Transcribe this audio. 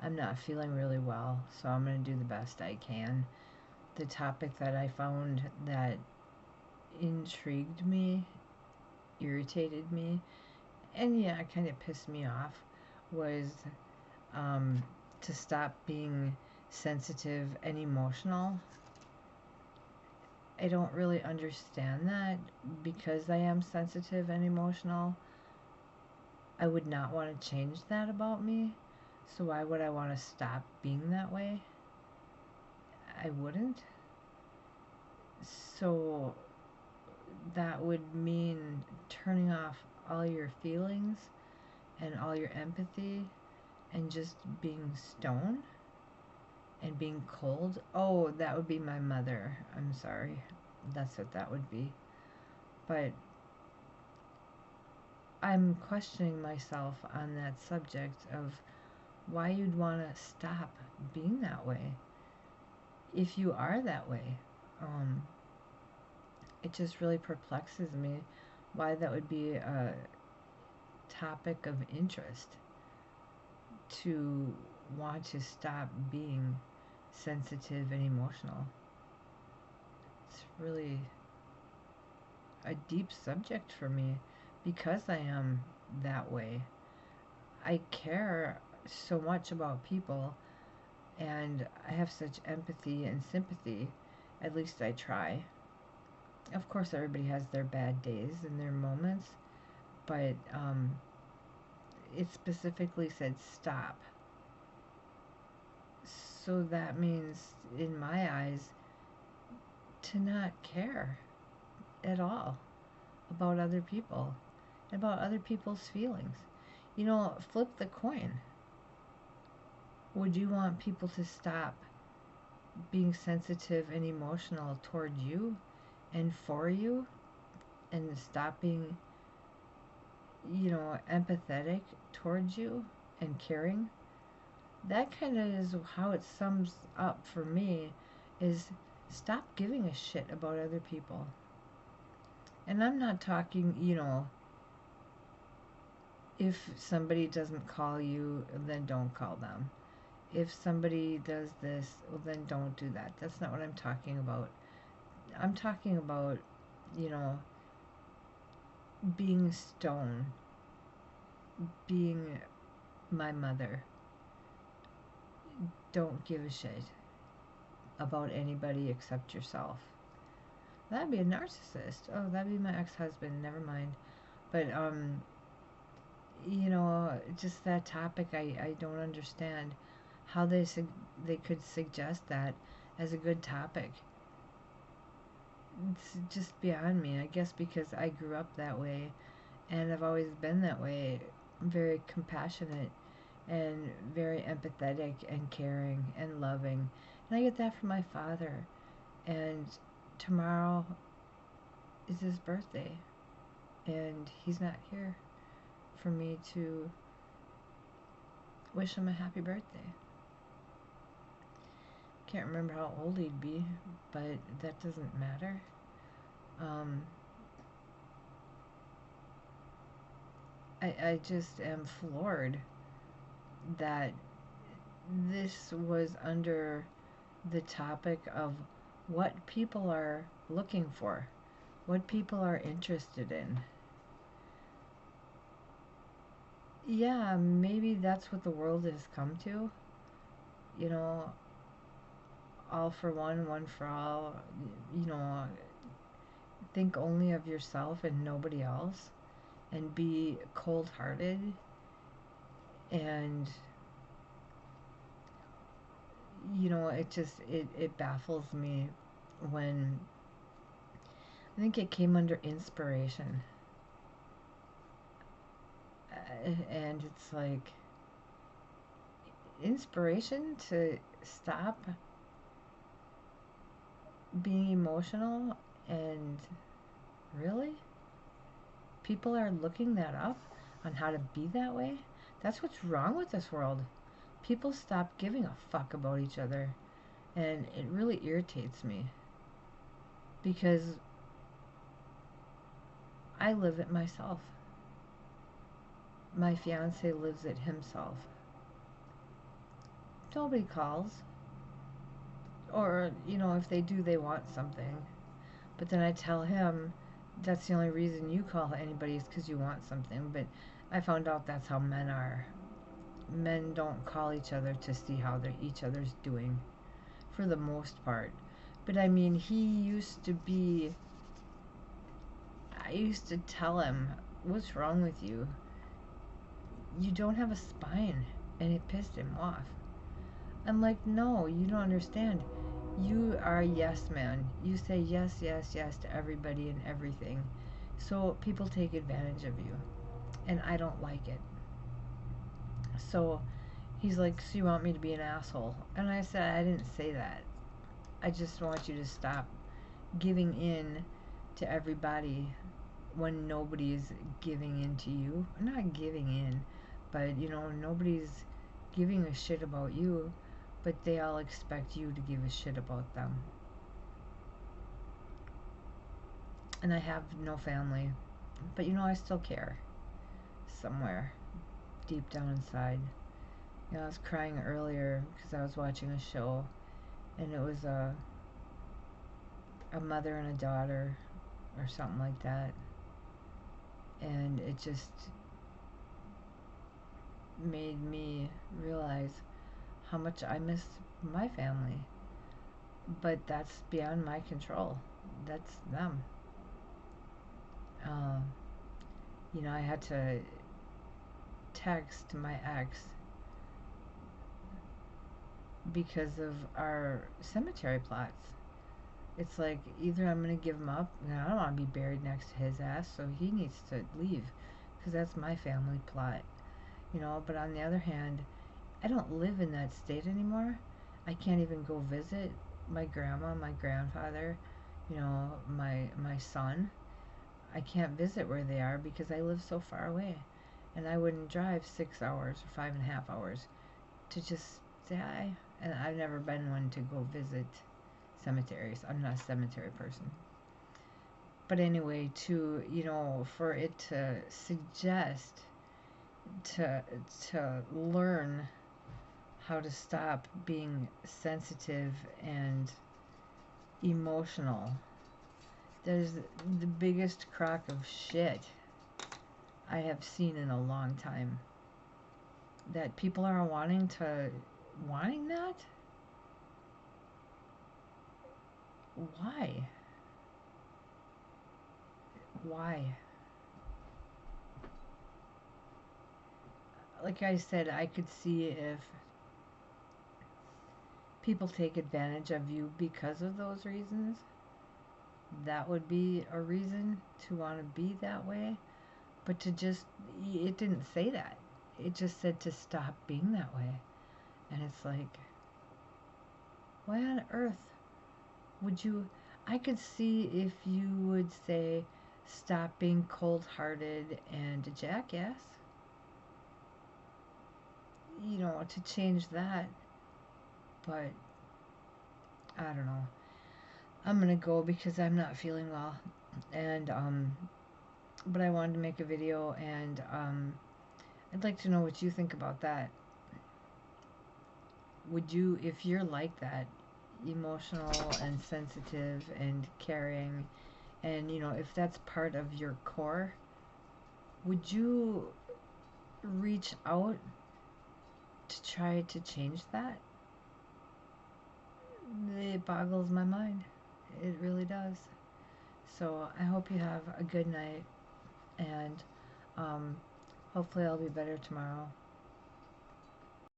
I'm not feeling really well, so I'm going to do the best I can. The topic that I found that intrigued me, irritated me, and yeah, kind of pissed me off was um, to stop being sensitive and emotional. I don't really understand that because I am sensitive and emotional. I would not want to change that about me. So why would I want to stop being that way? I wouldn't. So that would mean turning off all your feelings and all your empathy and just being stone and being cold. Oh, that would be my mother. I'm sorry. That's what that would be. But I'm questioning myself on that subject of why you'd want to stop being that way if you are that way. Um, it just really perplexes me why that would be a topic of interest to want to stop being sensitive and emotional. It's really a deep subject for me because I am that way. I care so much about people and I have such empathy and sympathy. At least I try. Of course, everybody has their bad days and their moments, but it specifically said stop. So that means, in my eyes, to not care at all about other people, about other people's feelings. You know, flip the coin. Would you want people to stop being sensitive and emotional toward you and for you and stop being, empathetic towards you and caring? That kind of is how it sums up for me is stop giving a shit about other people. And I'm not talking, if somebody doesn't call you, then don't call them. If somebody does this, well, then don't do that. That's not what I'm talking about. I'm talking about, you know, being stone, being my mother. Don't give a shit about anybody except yourself. That'd be a narcissist. Oh, that'd be my ex-husband. Never mind. But just that topic, I don't understand how they could suggest that as a good topic. It's just beyond me. I guess because I grew up that way, and I've always been that way. I'm very compassionate and very empathetic and caring and loving, and I get that from my father. And tomorrow is his birthday, and he's not here for me to wish him a happy birthday. Can't remember how old he'd be, but that doesn't matter. Um, I just am floored that this was under the topic of what people are looking for, what people are interested in. Yeah, maybe that's what the world has come to. You know, all for one for all. You know, think only of yourself and nobody else, and be cold hearted. And, it baffles me when I think it came under inspiration. And it's like, inspiration to stop being emotional, and really? People are looking that up on how to be that way? That's what's wrong with this world. People stop giving a fuck about each other, and it really irritates me because I live it myself. My fiance lives it himself. Nobody calls. Or, if they do, they want something. But then I tell him that's the only reason you call anybody is because you want something. But I found out that's how men are. Men don't call each other to see how each other's doing, for the most part. But I mean, I used to tell him, what's wrong with you? You don't have a spine. And it pissed him off. I'm like, no, you don't understand. You are a yes man. You say yes, yes, yes to everybody and everything. So people take advantage of you. And I don't like it. So he's like, so you want me to be an asshole? And I said, I didn't say that. I just want you to stop giving in to everybody when nobody's giving in to you. Not giving in, but nobody's giving a shit about you, but they all expect you to give a shit about them. And I have no family, but I still care somewhere deep down inside. I was crying earlier because I was watching a show, and it was a mother and a daughter or something like that, and it just made me realize how much I miss my family. But that's beyond my control. That's them. Uh, I had to text my ex because of our cemetery plots. It's like, either I'm going to give him up, and I don't want to be buried next to his ass, so he needs to leave, because that's my family plot. But on the other hand, I don't live in that state anymore. I can't even go visit my grandma, my grandfather, my son. I can't visit where they are because I live so far away. And I wouldn't drive 6 hours or 5.5 hours to just say hi. And I've never been one to go visit cemeteries. I'm not a cemetery person. But anyway, for it to suggest to learn how to stop being sensitive and emotional, that is the biggest crock of shit I have seen in a long time. That people are wanting that? Why? Why? Like I said, I could see if people take advantage of you because of those reasons. That would be a reason to want to be that way. But it didn't say that. It just said to stop being that way. And it's like, why on earth would you? I could see if you would say, stop being cold-hearted and a jackass. To change that. But I don't know. I'm gonna go because I'm not feeling well, and but I wanted to make a video, and I'd like to know what you think about that. Would you, if you're like that, emotional and sensitive and caring, and if that's part of your core, would you reach out to try to change that? It boggles my mind. It really does. So I hope you have a good night, and hopefully I'll be better tomorrow.